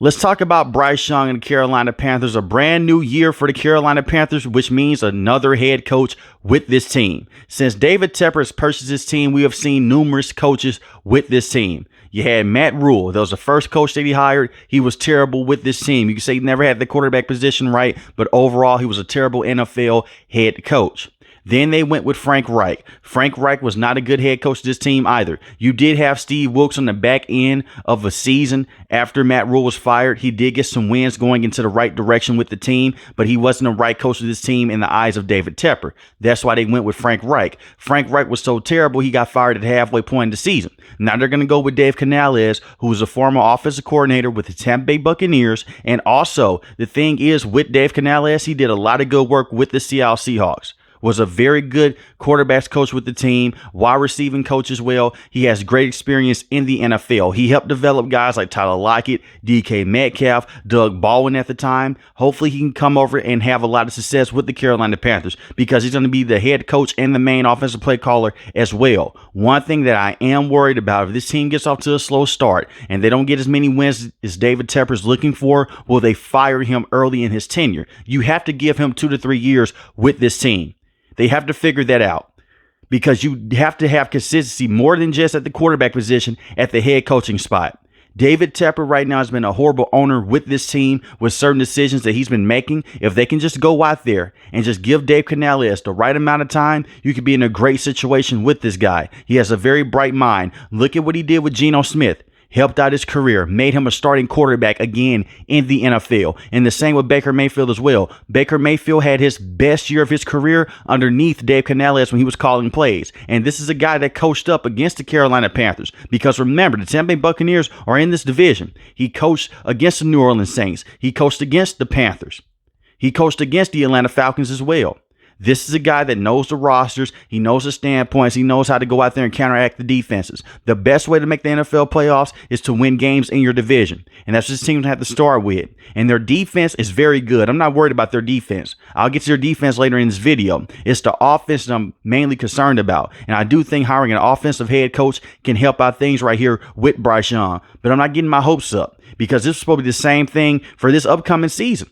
Let's talk about Bryce Young and the Carolina Panthers. A brand new year for the Carolina Panthers, which means another head coach with this team. Since David Tepper has purchased this team, we have seen numerous coaches with this team. You had Matt Rule. That was the first coach that he hired. He was terrible with this team. You can say he never had the quarterback position right, but overall, he was a terrible NFL head coach. Then they went with Frank Reich. Frank Reich was not a good head coach to this team either. You did have Steve Wilkes on the back end of a season after Matt Rule was fired. He did get some wins going into the right direction with the team, but he wasn't the right coach of this team in the eyes of David Tepper. That's why they went with Frank Reich. Frank Reich was so terrible, he got fired at the halfway point of the season. Now they're going to go with Dave Canales, who was a former offensive coordinator with the Tampa Bay Buccaneers. And also, the thing is, with Dave Canales, he did a lot of good work with the Seattle Seahawks. Was a very good quarterbacks coach with the team, wide receiving coach as well. He has great experience in the NFL. He helped develop guys like Tyler Lockett, DK Metcalf, Doug Baldwin at the time. Hopefully he can come over and have a lot of success with the Carolina Panthers because he's going to be the head coach and the main offensive play caller as well. One thing that I am worried about, if this team gets off to a slow start and they don't get as many wins as David Tepper is looking for, will they fire him early in his tenure? You have to give him 2 to 3 years with this team. They have to figure that out because you have to have consistency more than just at the quarterback position at the head coaching spot. David Tepper right now has been a horrible owner with this team with certain decisions that he's been making. If they can just go out there and just give Dave Canales the right amount of time, you could be in a great situation with this guy. He has a very bright mind. Look at what he did with Geno Smith. Helped out his career, made him a starting quarterback again in the NFL. And the same with Baker Mayfield as well. Baker Mayfield had his best year of his career underneath Dave Canales when he was calling plays. And this is a guy that coached up against the Carolina Panthers. Because remember, the Tampa Bay Buccaneers are in this division. He coached against the New Orleans Saints. He coached against the Panthers. He coached against the Atlanta Falcons as well. This is a guy that knows the rosters. He knows the standpoints. He knows how to go out there and counteract the defenses. The best way to make the NFL playoffs is to win games in your division. And that's what this team have to start with. And their defense is very good. I'm not worried about their defense. I'll get to their defense later in this video. It's the offense that I'm mainly concerned about. And I do think hiring an offensive head coach can help out things right here with Bryce Young. But I'm not getting my hopes up because this is supposed to be the same thing for this upcoming season.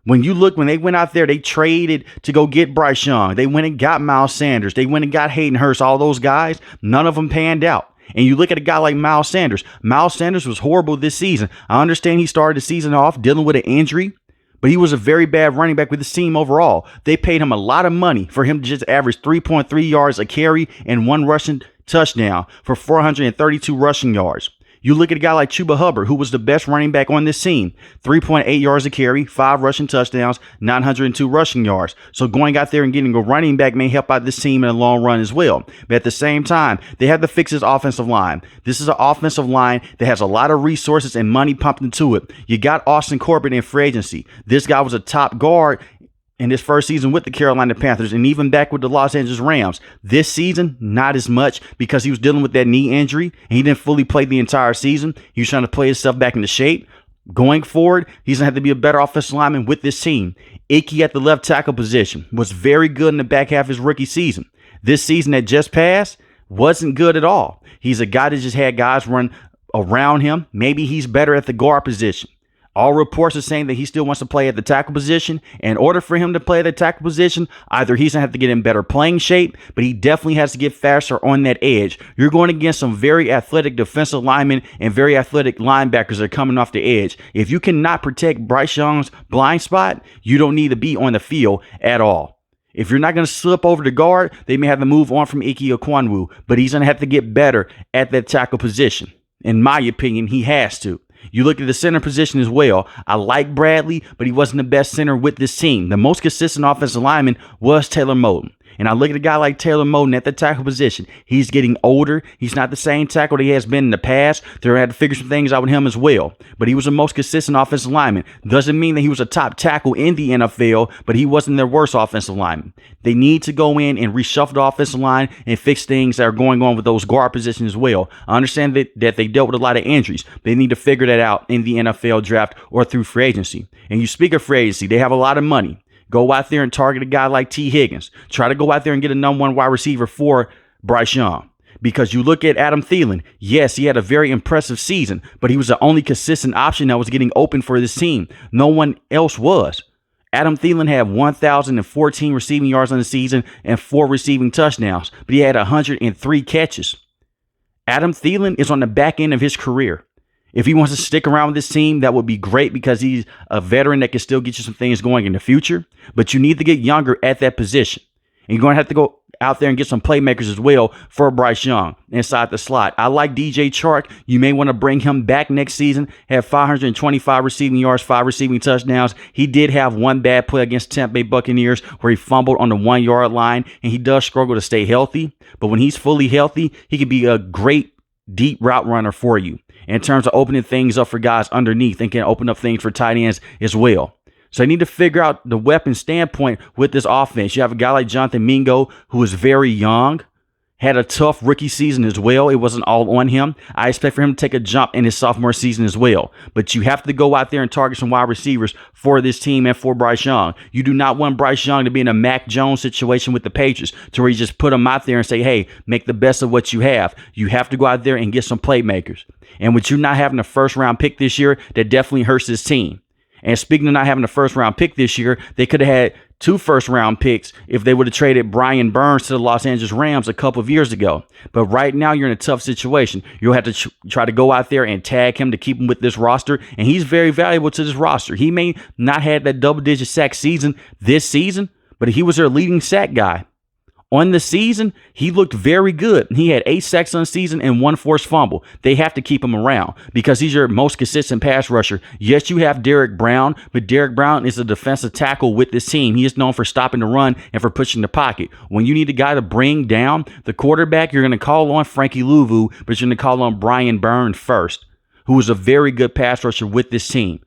When they went out there, they traded to go get Bryce Young. They went and got Miles Sanders. They went and got Hayden Hurst. All those guys, none of them panned out. And you look at a guy like Miles Sanders. Miles Sanders was horrible this season. I understand he started the season off dealing with an injury, but he was a very bad running back with this team overall. They paid him a lot of money for him to just average 3.3 yards a carry and 1 rushing touchdown for 432 rushing yards. You look at a guy like Chuba Hubbard, who was the best running back on this team. 3.8 yards a carry, 5 rushing touchdowns, 902 rushing yards. So going out there and getting a running back may help out this team in the long run as well. But at the same time, they have to fix this offensive line. This is an offensive line that has a lot of resources and money pumped into it. You got Austin Corbett in free agency. This guy was a top guard in his first season with the Carolina Panthers and even back with the Los Angeles Rams. This season, not as much because he was dealing with that knee injury and he didn't fully play the entire season. He was trying to play himself back into shape. Going forward, he's going to have to be a better offensive lineman with this team. Ickey at the left tackle position was very good in the back half of his rookie season. This season that just passed wasn't good at all. He's a guy that just had guys run around him. Maybe he's better at the guard position. All reports are saying that he still wants to play at the tackle position. In order for him to play at the tackle position, either he's going to have to get in better playing shape, but he definitely has to get faster on that edge. You're going against some very athletic defensive linemen and very athletic linebackers that are coming off the edge. If you cannot protect Bryce Young's blind spot, you don't need to be on the field at all. If you're not going to slip over the guard, they may have to move on from Ike Okwonwu, but he's going to have to get better at that tackle position. In my opinion, he has to. You look at the center position as well. I like Bradley, but he wasn't the best center with this team. The most consistent offensive lineman was Taylor Moton. And I look at a guy like Taylor Moton at the tackle position. He's getting older. He's not the same tackle that he has been in the past. They're going to have to figure some things out with him as well. But he was the most consistent offensive lineman. Doesn't mean that he was a top tackle in the NFL, but he wasn't their worst offensive lineman. They need to go in and reshuffle the offensive line and fix things that are going on with those guard positions as well. I understand that they dealt with a lot of injuries. They need to figure that out in the NFL draft or through free agency. And you speak of free agency, they have a lot of money. Go out there and target a guy like T. Higgins. Try to go out there and get a number 1 wide receiver for Bryce Young. Because you look at Adam Thielen, yes, he had a very impressive season, but he was the only consistent option that was getting open for this team. No one else was. Adam Thielen had 1,014 receiving yards on the season and 4 receiving touchdowns, but he had 103 catches. Adam Thielen is on the back end of his career. If he wants to stick around with this team, that would be great because he's a veteran that can still get you some things going in the future, but you need to get younger at that position. And you're going to have to go out there and get some playmakers as well for Bryce Young inside the slot. I like DJ Chark. You may want to bring him back next season. Had 525 receiving yards, 5 receiving touchdowns. He did have one bad play against Tampa Bay Buccaneers where he fumbled on the 1-yard line, and he does struggle to stay healthy. But when he's fully healthy, he could be a great deep route runner for you in terms of opening things up for guys underneath and can open up things for tight ends as well. So they need to figure out the weapon standpoint with this offense. You have a guy like Jonathan Mingo, who is very young, had a tough rookie season as well. It wasn't all on him. I expect for him to take a jump in his sophomore season as well. But you have to go out there and target some wide receivers for this team and for Bryce Young. You do not want Bryce Young to be in a Mac Jones situation with the Patriots to where you just put him out there and say, hey, make the best of what you have. You have to go out there and get some playmakers. And with you not having a first-round pick this year, that definitely hurts this team. And speaking of not having a first-round pick this year, they could have had 2 first-round picks if they would have traded Brian Burns to the Los Angeles Rams a couple of years ago. But right now, you're in a tough situation. You'll have to try to go out there and tag him to keep him with this roster, and he's very valuable to this roster. He may not have that double-digit sack season this season, but he was their leading sack guy. On the season, he looked very good. He had 8 sacks on the season and 1 forced fumble. They have to keep him around because he's your most consistent pass rusher. Yes, you have Derek Brown, but Derek Brown is a defensive tackle with this team. He is known for stopping the run and for pushing the pocket. When you need a guy to bring down the quarterback, you're going to call on Frankie Louvu, but you're going to call on Brian Burns first, who is a very good pass rusher with this team.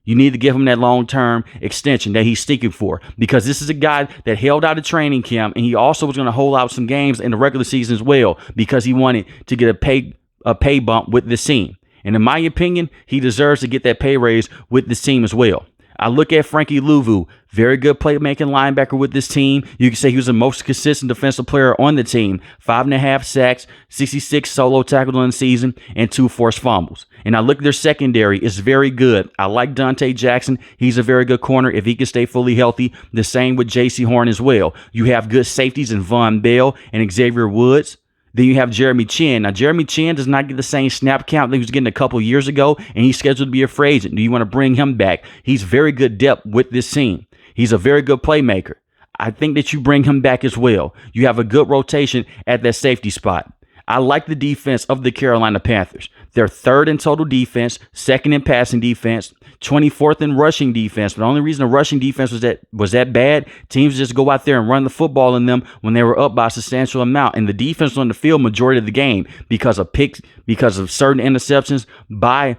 You need to give him that long-term extension that he's sticking for because this is a guy that held out of training camp, and he also was going to hold out some games in the regular season as well because he wanted to get a pay bump with this team. And in my opinion, he deserves to get that pay raise with this team as well. I look at Frankie Louvu, very good playmaking linebacker with this team. You can say he was the most consistent defensive player on the team. 5.5 sacks, 66 solo tackles on the season, and 2 forced fumbles. And I look at their secondary. It's very good. I like Dante Jackson. He's a very good corner if he can stay fully healthy. The same with J.C. Horn as well. You have good safeties in Von Bell and Xavier Woods. Then you have Jeremy Chinn. Now, Jeremy Chinn does not get the same snap count that he was getting a couple years ago, and he's scheduled to be a free agent. Do you want to bring him back? He's very good depth with this team. He's a very good playmaker. I think that you bring him back as well. You have a good rotation at that safety spot. I like the defense of the Carolina Panthers. They're 3rd in total defense, 2nd in passing defense, 24th in rushing defense. But the only reason the rushing defense was that bad, teams just go out there and run the football in them when they were up by a substantial amount. And the defense was on the field majority of the game because of picks, because of certain interceptions by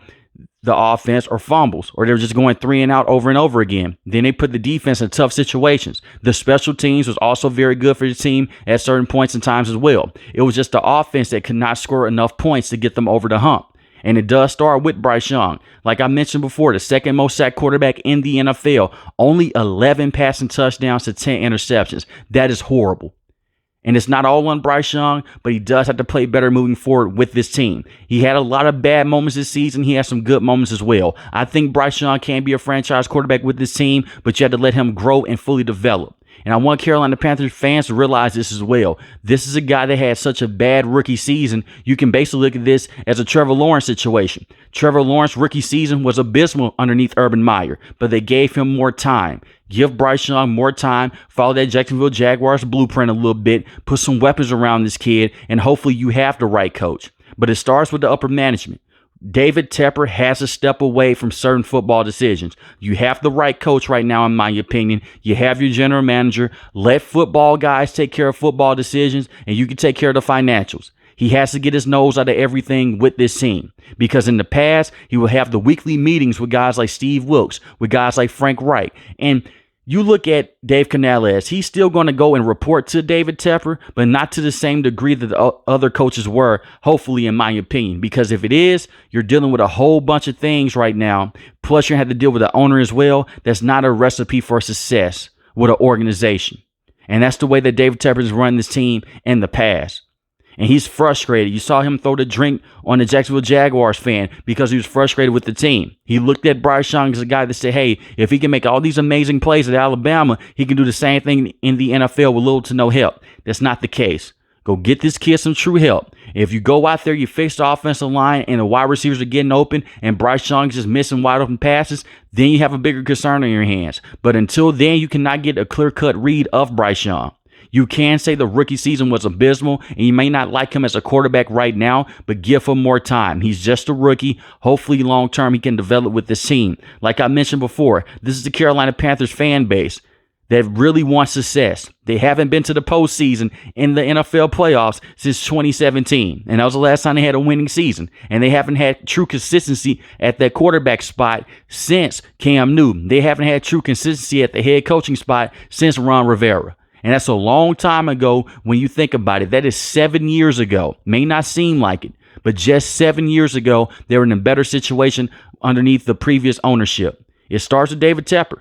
the offense or fumbles, or they're just going 3 and out over and over again. Then they put the defense in tough situations. The special teams was also very good for the team at certain points and times as well. It was just the offense that could not score enough points to get them over the hump. And it does start with Bryce Young. Like I mentioned before, the 2nd most sacked quarterback in the NFL, only 11 passing touchdowns to 10 interceptions. That is horrible. And it's not all on Bryce Young, but he does have to play better moving forward with this team. He had a lot of bad moments this season. He has some good moments as well. I think Bryce Young can be a franchise quarterback with this team, but you have to let him grow and fully develop. And I want Carolina Panthers fans to realize this as well. This is a guy that had such a bad rookie season. You can basically look at this as a Trevor Lawrence situation. Trevor Lawrence's rookie season was abysmal underneath Urban Meyer, but they gave him more time. Give Bryce Young more time, follow that Jacksonville Jaguars blueprint a little bit, put some weapons around this kid, and hopefully you have the right coach. But it starts with the upper management. David Tepper has to step away from certain football decisions. You have the right coach right now, in my opinion. You have your general manager. Let football guys take care of football decisions, and you can take care of the financials. He has to get his nose out of everything with this team because in the past, he will have the weekly meetings with guys like Steve Wilkes, with guys like Frank Reich. And you look at Dave Canales, he's still going to go and report to David Tepper, but not to the same degree that the other coaches were, hopefully, in my opinion. Because if it is, you're dealing with a whole bunch of things right now. Plus, you're going to have to deal with the owner as well. That's not a recipe for success with an organization. And that's the way that David Tepper has run this team in the past. And he's frustrated. You saw him throw the drink on the Jacksonville Jaguars fan because he was frustrated with the team. He looked at Bryce Young as a guy that said, hey, if he can make all these amazing plays at Alabama, he can do the same thing in the NFL with little to no help. That's not the case. Go get this kid some true help. If you go out there, you fix the offensive line and the wide receivers are getting open and Bryce Young's just missing wide open passes, then you have a bigger concern on your hands. But until then, you cannot get a clear-cut read of Bryce Young. You can say the rookie season was abysmal, and you may not like him as a quarterback right now, but give him more time. He's just a rookie. Hopefully, long-term, he can develop with this team. Like I mentioned before, this is the Carolina Panthers fan base that really wants success. They haven't been to the postseason in the NFL playoffs since 2017, and that was the last time they had a winning season. And they haven't had true consistency at that quarterback spot since Cam Newton. They haven't had true consistency at the head coaching spot since Ron Rivera. And that's a long time ago when you think about it. That is 7 years ago. May not seem like it, but just 7 years ago, they were in a better situation underneath the previous ownership. It starts with David Tepper.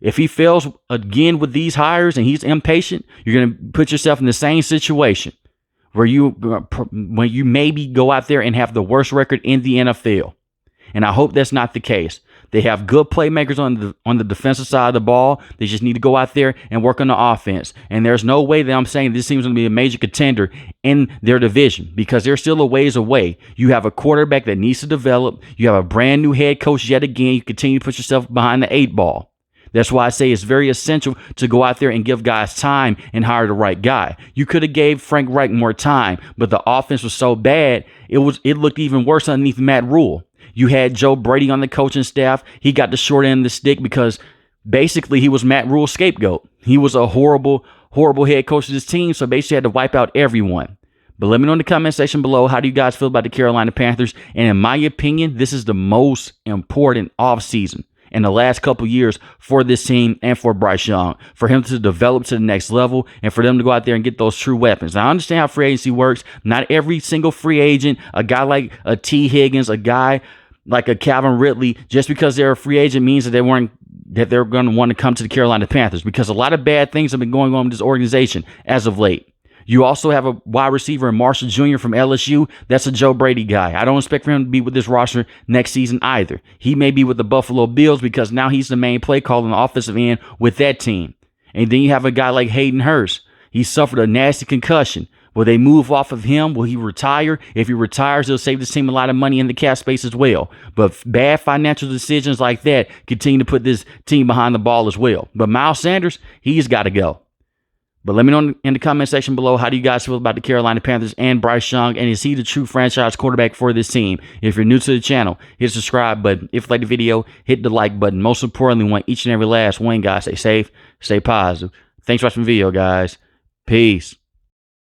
If he fails again with these hires and he's impatient, you're going to put yourself in the same situation where when you maybe go out there and have the worst record in the NFL. And I hope that's not the case. They have good playmakers on the defensive side of the ball. They just need to go out there and work on the offense. And there's no way that I'm saying this team's going to be a major contender in their division because they're still a ways away. You have a quarterback that needs to develop. You have a brand new head coach yet again. You continue to put yourself behind the 8 ball. That's why I say it's very essential to go out there and give guys time and hire the right guy. You could have gave Frank Reich more time, but the offense was so bad, it looked even worse underneath Matt Rule. You had Joe Brady on the coaching staff. He got the short end of the stick because basically he was Matt Rule's scapegoat. He was a horrible, horrible head coach of this team, so basically had to wipe out everyone. But let me know in the comment section below, how do you guys feel about the Carolina Panthers? And in my opinion, this is the most important offseason in the last couple years for this team and for Bryce Young, for him to develop to the next level and for them to go out there and get those true weapons. Now, I understand how free agency works. Not every single free agent, a guy like a T. Higgins, a guy like a Calvin Ridley, just because they're a free agent means that they're going to want to come to the Carolina Panthers, because a lot of bad things have been going on with this organization as of late. You also have a wide receiver in Marshall Jr. from LSU. That's a Joe Brady guy. I don't expect for him to be with this roster next season either. He may be with the Buffalo Bills because now he's the main play caller on the offensive end with that team. And then you have a guy like Hayden Hurst. He suffered a nasty concussion. Will they move off of him? Will he retire? If he retires, it'll save the team a lot of money in the cap space as well. But bad financial decisions like that continue to put this team behind the ball as well. But Miles Sanders, he's got to go. But let me know in the comment section below, how do you guys feel about the Carolina Panthers and Bryce Young? And is he the true franchise quarterback for this team? If you're new to the channel, hit the subscribe button. If you like the video, hit the like button. Most importantly, want each and every last one, guys, stay safe, stay positive. Thanks for watching the video, guys. Peace.